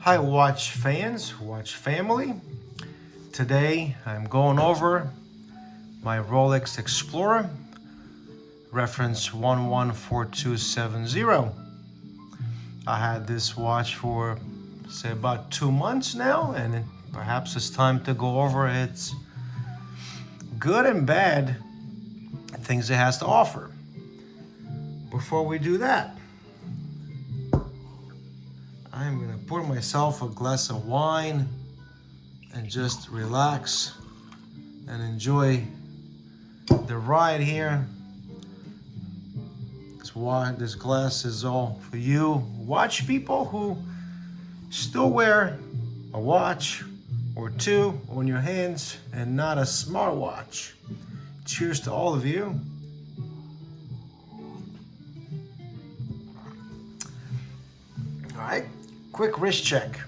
Hi watch fans, watch family. Today I'm going over my Rolex Explorer, reference 114270. I had this watch for say about 2 months now, and perhaps it's time to go over its good and bad things it has to offer. Before we do that, I'm gonna pour myself a glass of wine and just relax and enjoy the ride here. This glass is all for you watch people who still wear a watch or two on your hands and not a smartwatch. Cheers to all of you. All right, quick wrist check.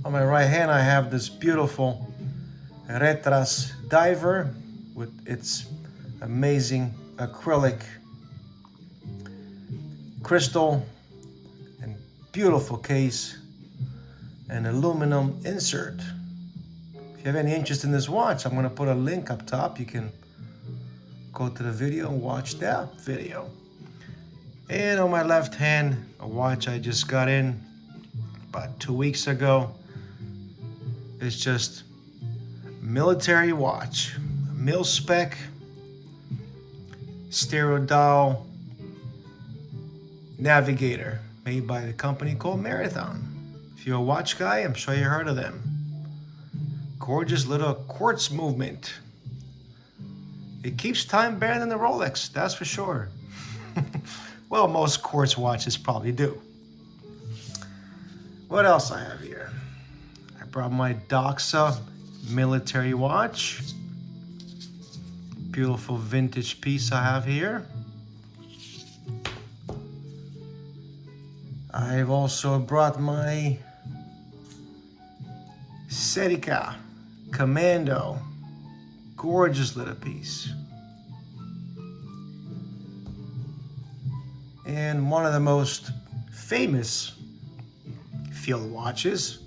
On my right hand, I have this beautiful Retras diver with its amazing acrylic crystal and beautiful case and aluminum insert. If you have any interest in this watch, I'm going to put a link up top. You can go to the video and watch that video. And on my left hand, a watch I just got in about 2 weeks ago. It's just a military watch, a mil spec, stereo dial navigator made by the company called Marathon. If you're a watch guy, I'm sure you heard of them. Gorgeous little quartz movement. It keeps time better than the Rolex, that's for sure. Well, most quartz watches probably do. What else I have here? I brought my Doxa military watch. Beautiful vintage piece I have here. I've also brought my Serica Commando. Gorgeous little piece. And one of the most famous field watches,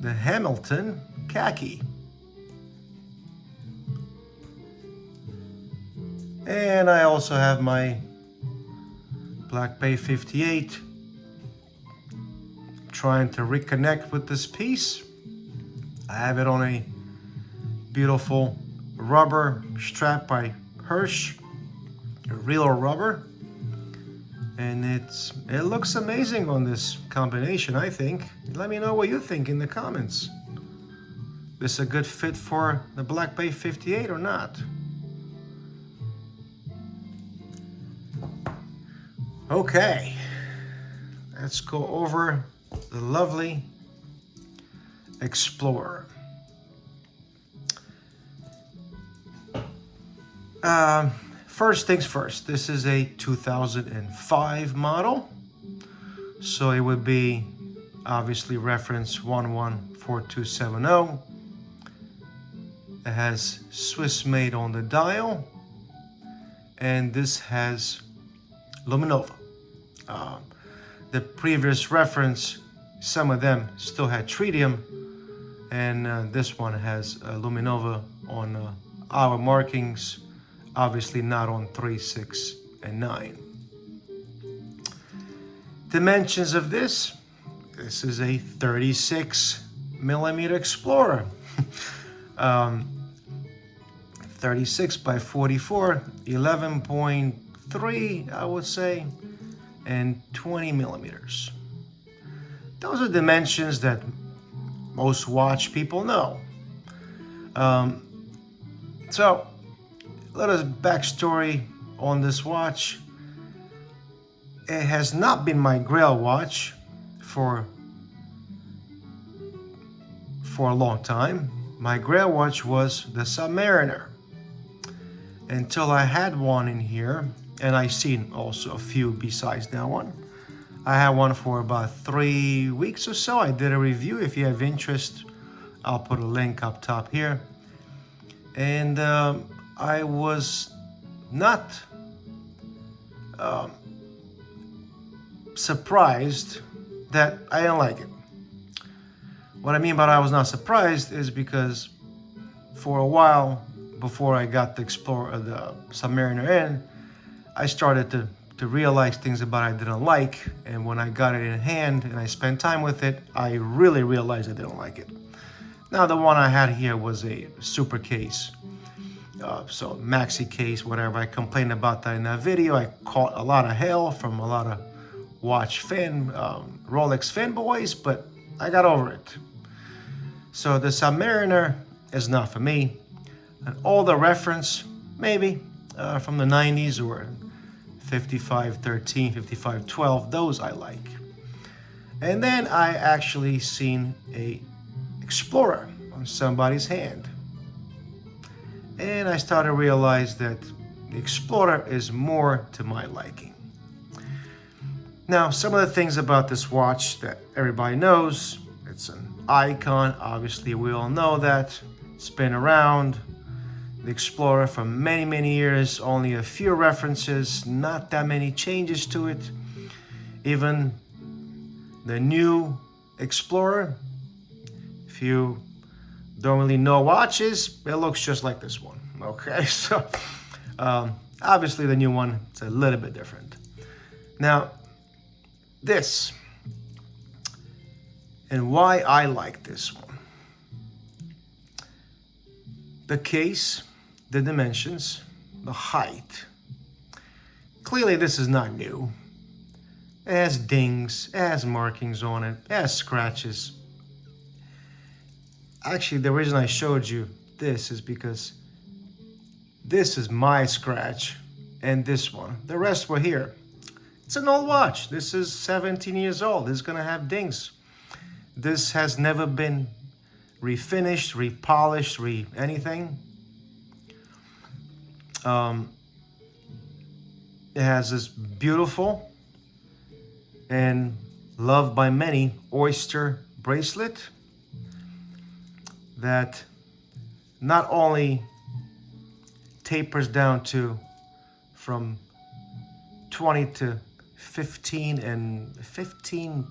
the Hamilton Khaki. And I also have my Black Bay 58. Trying to reconnect with this piece. I have it on a beautiful rubber strap by Hirsch, a real rubber. And it looks amazing on this combination, I think. Let me know what you think in the comments. This a good fit for the Black Bay 58 or not? Okay, let's go over the lovely Explorer. First things first, this is a 2005 model, so it would be obviously reference 114270. It has Swiss made on the dial, and this has Luminova. The previous reference, some of them still had tritium, and this one has Luminova on our markings. Obviously not on 3, 6, and 9. Dimensions of this is a 36 millimeter Explorer. 36 by 44, 11.3, I would say, and 20 millimeters. Those are dimensions that most watch people know. So, a little backstory on this watch. It has not been my Grail watch for a long time. My Grail watch was the Submariner. Until I had one in here, and I seen also a few besides that one. I had one for about 3 weeks or so. I did a review. If you have interest, I'll put a link up top here. And I was not surprised that I didn't like it. What I mean by I was not surprised is because for a while before I got the Explorer, the Submariner in, I started to realize things about it I didn't like, and when I got it in hand and I spent time with it, I really realized I didn't like it. Now the one I had here was a super case, so maxi case, whatever. I complained about that in that video. I caught a lot of hell from a lot of watch fan, Rolex fanboys, but I got over it. So the Submariner is not for me. An older reference, maybe, from the 90s or 5513, 5512, those I like. And then I actually seen a Explorer on somebody's hand. And I started to realize that the Explorer is more to my liking. Now, some of the things about this watch that everybody knows, it's an icon, obviously we all know that. It's been around, the Explorer, for many, many years, only a few references, not that many changes to it. Even the new Explorer, if you don't really know watches, it looks just like this one, okay? So, obviously the new one, it's a little bit different. Now, this, and why I like this one. The case, the dimensions, the height. Clearly this is not new. It has dings, it has markings on it, it has scratches. Actually, the reason I showed you this is because this is my scratch and this one. The rest were here. It's an old watch. This is 17 years old. It's gonna have dings. This has never been refinished, repolished, anything. It has this beautiful and loved by many oyster bracelet that not only tapers down to from 20 to 15 and 15.6,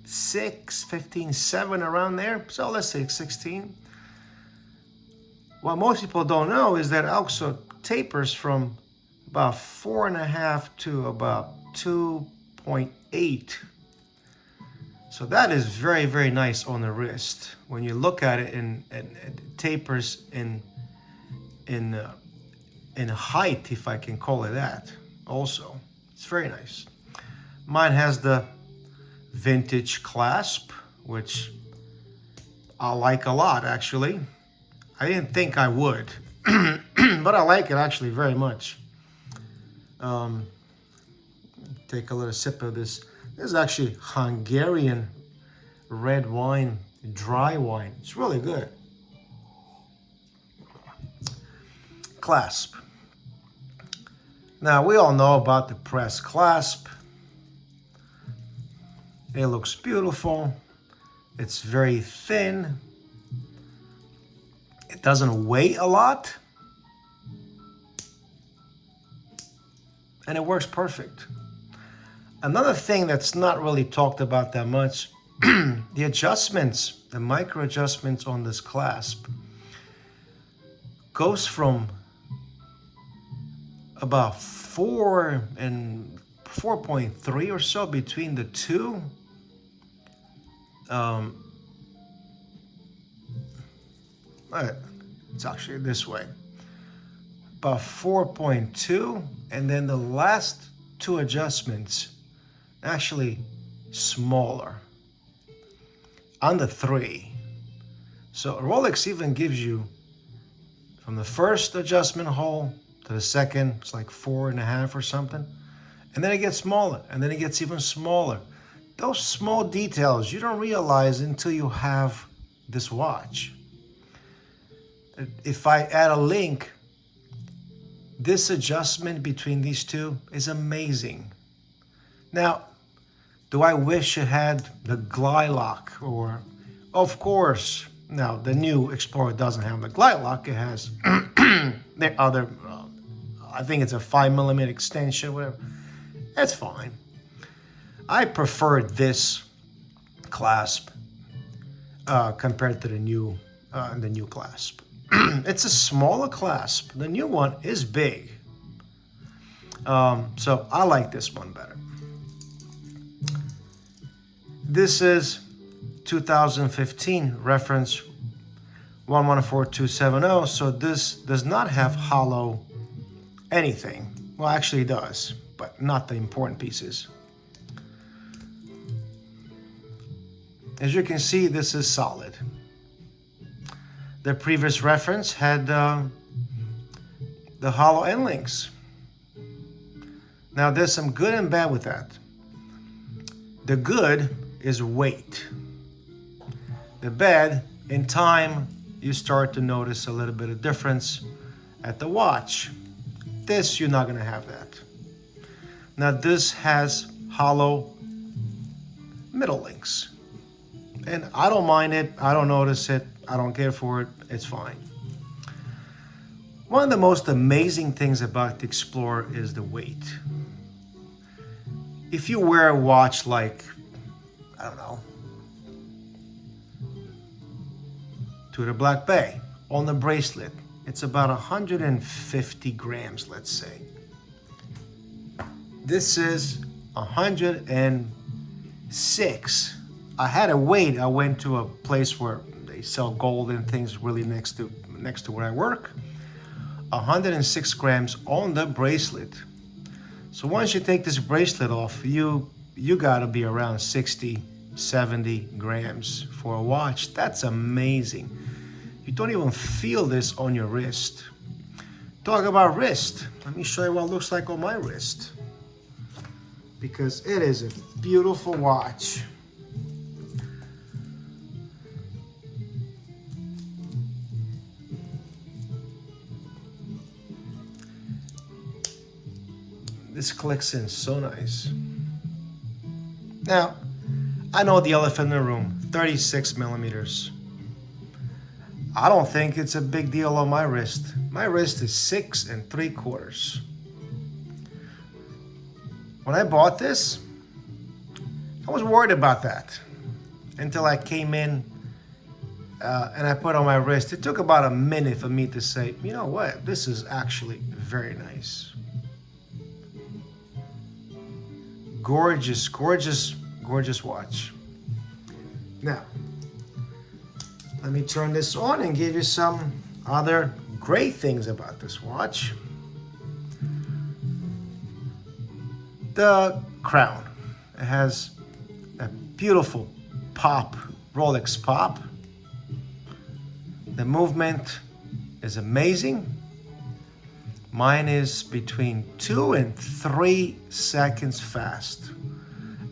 15.7, around there. So let's say 16. What most people don't know is that it also tapers from about 4.5 to about 2.8. So that is very, very nice on the wrist. When you look at it, and it tapers in height, if I can call it that. Also, it's very nice. Mine has the vintage clasp, which I like a lot, actually. I didn't think I would, but I like it actually very much. Take a little sip of this. This is actually Hungarian red wine, dry wine. It's really good. Clasp. Now, we all know about the press clasp. It looks beautiful. It's very thin. It doesn't weigh a lot. And it works perfect. Another thing that's not really talked about that much, the adjustments, the micro adjustments on this clasp goes from about 4 and 4.3 or so between the two. It's actually this way. About 4.2, and then the last two adjustments actually smaller, under 3. So Rolex even gives you from the first adjustment hole to the second, it's like 4.5 or something, and then it gets smaller, and then it gets even smaller. Those small details you don't realize until you have this watch. If I add a link, this adjustment between these two is amazing. Now, do I wish it had the glide lock? Or, of course, now the new Explorer doesn't have the glide lock. It has the other, I think it's a 5mm extension, whatever. That's fine. I prefer this clasp compared to the new clasp. It's a smaller clasp. The new one is big. So I like this one better. This is 2015 reference 114270. So this does not have hollow anything. Well, actually it does, but not the important pieces. As you can see, this is solid. The previous reference had the hollow end links. Now there's some good and bad with that. The good is weight. The bad, in time, you start to notice a little bit of difference at the watch. This, you're not gonna have that. Now this has hollow middle links. And I don't mind it, I don't notice it, I don't care for it, it's fine. One of the most amazing things about the Explorer is the weight. If you wear a watch like, I don't know, to the Black Bay, on the bracelet, it's about 150 grams, let's say. This is 106. I had to wait. I went to a place where they sell gold and things really next to where I work. 106 grams on the bracelet. So once you take this bracelet off, you gotta be around 60, 70 grams for a watch. That's amazing. You don't even feel this on your wrist. Talk about wrist. Let me show you what it looks like on my wrist. Because it is a beautiful watch. This clicks in so nice. Now, I know the elephant in the room, 36 millimeters. I don't think it's a big deal on my wrist. My wrist is 6 3/4. When I bought this, I was worried about that until I came in and I put on my wrist. It took about a minute for me to say, you know what, this is actually very nice. Gorgeous, gorgeous, gorgeous watch. Now, let me turn this on and give you some other great things about this watch. The crown. It has a beautiful pop, Rolex pop. The movement is amazing. Mine is between 2 and 3 seconds fast.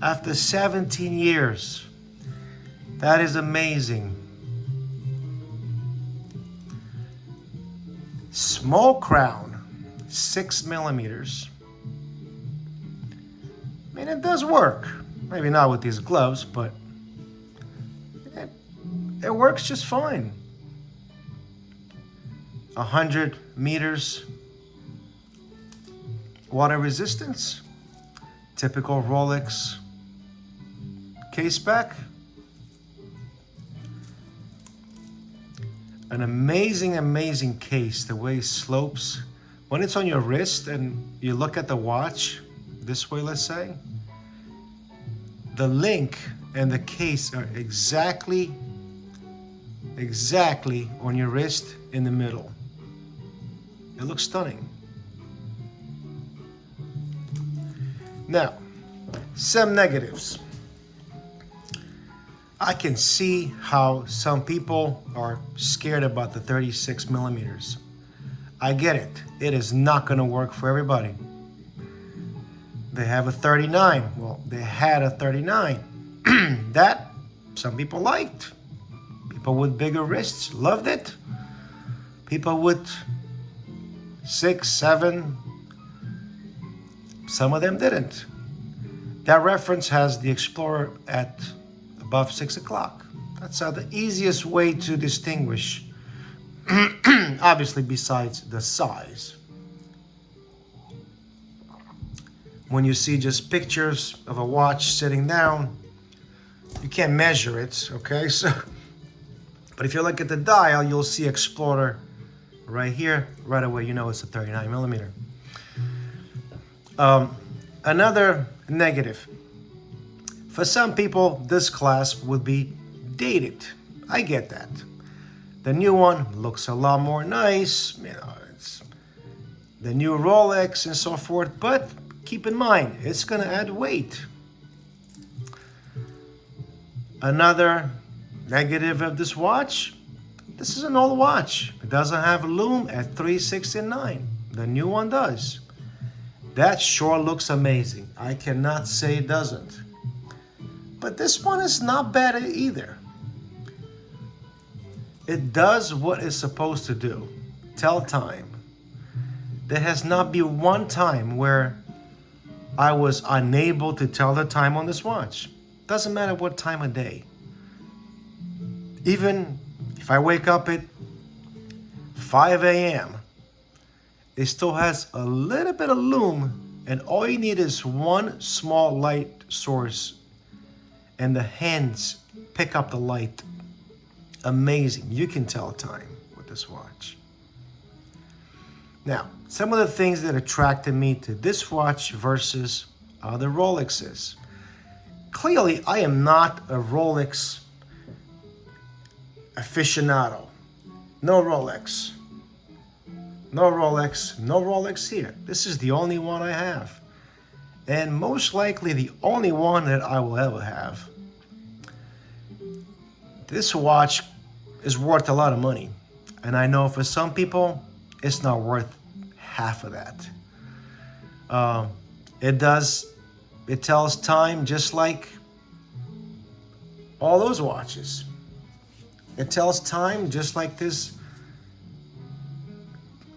After 17 years. That is amazing. Small crown, 6 millimeters. I mean, it does work. Maybe not with these gloves, but it works just fine. 100 meters. Water resistance. Typical Rolex case back. An amazing, amazing case, the way it slopes. When it's on your wrist and you look at the watch, this way, let's say, the link and the case are exactly on your wrist in the middle. It looks stunning. Now, some negatives. I can see how some people are scared about the 36 millimeters. I get it. It is not going to work for everybody. They have a 39. Well, they had a 39. That some people liked. People with bigger wrists loved it. People with 6, 7, some of them didn't. That reference has the Explorer at above 6 o'clock. That's the easiest way to distinguish, obviously besides the size. When you see just pictures of a watch sitting down, You can't measure it, okay? So, but if you look at the dial, you'll see Explorer right here. Right away, you know it's a 39 millimeter. Another negative. For some people, this clasp would be dated. I get that. The new one looks a lot more nice, you know, it's the new Rolex and so forth, but keep in mind, it's gonna add weight. Another negative of this watch, this is an old watch. It doesn't have a lume at 369. The new one does. That sure looks amazing. I cannot say it doesn't. But this one is not bad either. It does what it's supposed to do. Tell time. There has not been one time where I was unable to tell the time on this watch. Doesn't matter what time of day. Even if I wake up at 5 a.m., it still has a little bit of lume, and all you need is one small light source, and the hands pick up the light. Amazing. You can tell time with this watch. Now, some of the things that attracted me to this watch versus other Rolexes. Clearly, I am not a Rolex aficionado. No Rolex. No Rolex. No Rolex here. This is the only one I have. And most likely the only one that I will ever have. This watch is worth a lot of money. And I know for some people, it's not worth half of that. It tells time just like all those watches. It tells time just like this.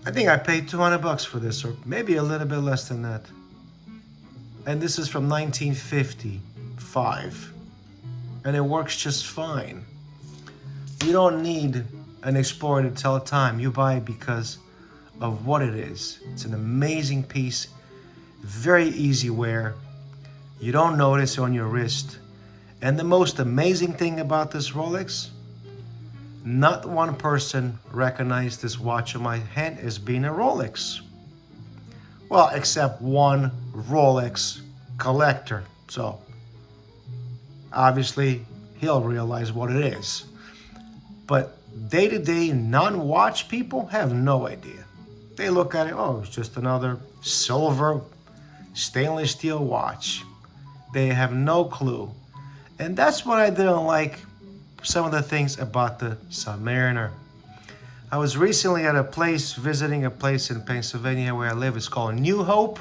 I think I paid $200 for this, or maybe a little bit less than that. And this is from 1955. And it works just fine. You don't need an Explorer to tell time. You buy it because of what it is. It's an amazing piece, very easy wear. You don't notice it on your wrist. And the most amazing thing about this Rolex, not one person recognized this watch on my hand as being a Rolex. Well, except one Rolex collector. So, obviously, he'll realize what it is. But day-to-day non-watch people have no idea. They look at it, oh, it's just another silver stainless steel watch. They have no clue. And that's what I didn't like, some of the things about the Submariner. I was recently at visiting a place in Pennsylvania where I live. It's called New Hope.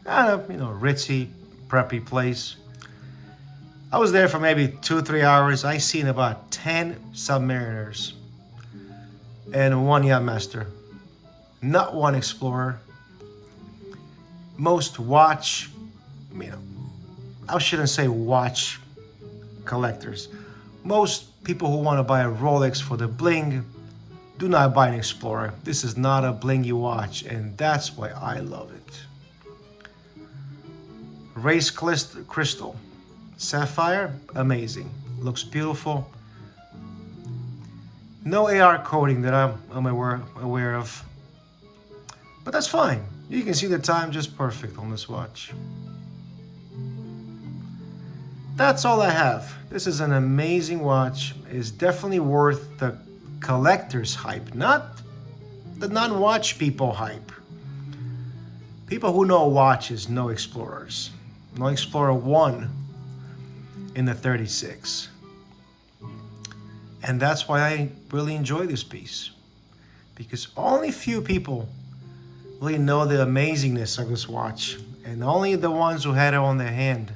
Ritzy, preppy place. I was there for maybe 2-3 hours. I seen about 10 Submariners and one Yachtmaster. Not one Explorer. Most watch, I shouldn't say watch collectors. Most people who want to buy a Rolex for the bling do not buy an Explorer. This is not a blingy watch, and that's why I love it. Race crystal. Sapphire, amazing. Looks beautiful. No AR coating that I'm aware of. But that's fine. You can see the time just perfect on this watch. That's all I have. This is an amazing watch. It's definitely worth the collector's hype, not the non-watch people hype. People who know watches know Explorers. No Explorer 1 in the 36. And that's why I really enjoy this piece. Because only few people really know the amazingness of this watch. And only the ones who had it on their hand.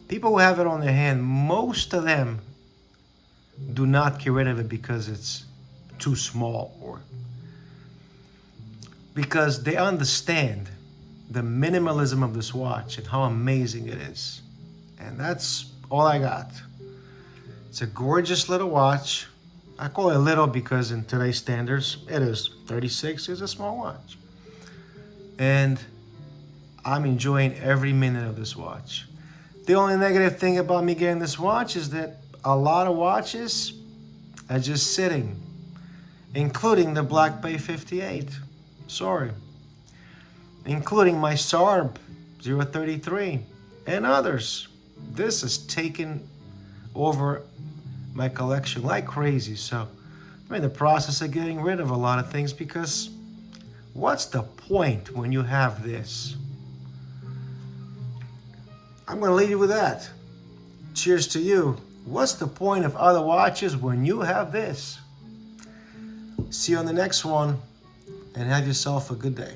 People who have it on their hand, most of them do not get rid of it because it's too small or because they understand the minimalism of this watch and how amazing it is. And that's all I got. It's a gorgeous little watch. I call it little because in today's standards, it is 36 is a small watch. And I'm enjoying every minute of this watch. The only negative thing about me getting this watch is that a lot of watches are just sitting, including the Black Bay 58. Sorry. Including my Sarb 033 and others. This has taken over my collection like crazy. So I'm in the process of getting rid of a lot of things, because what's the point when you have this? I'm going to leave you with that. Cheers to you. What's the point of other watches when you have this? See you on the next one, and have yourself a good day.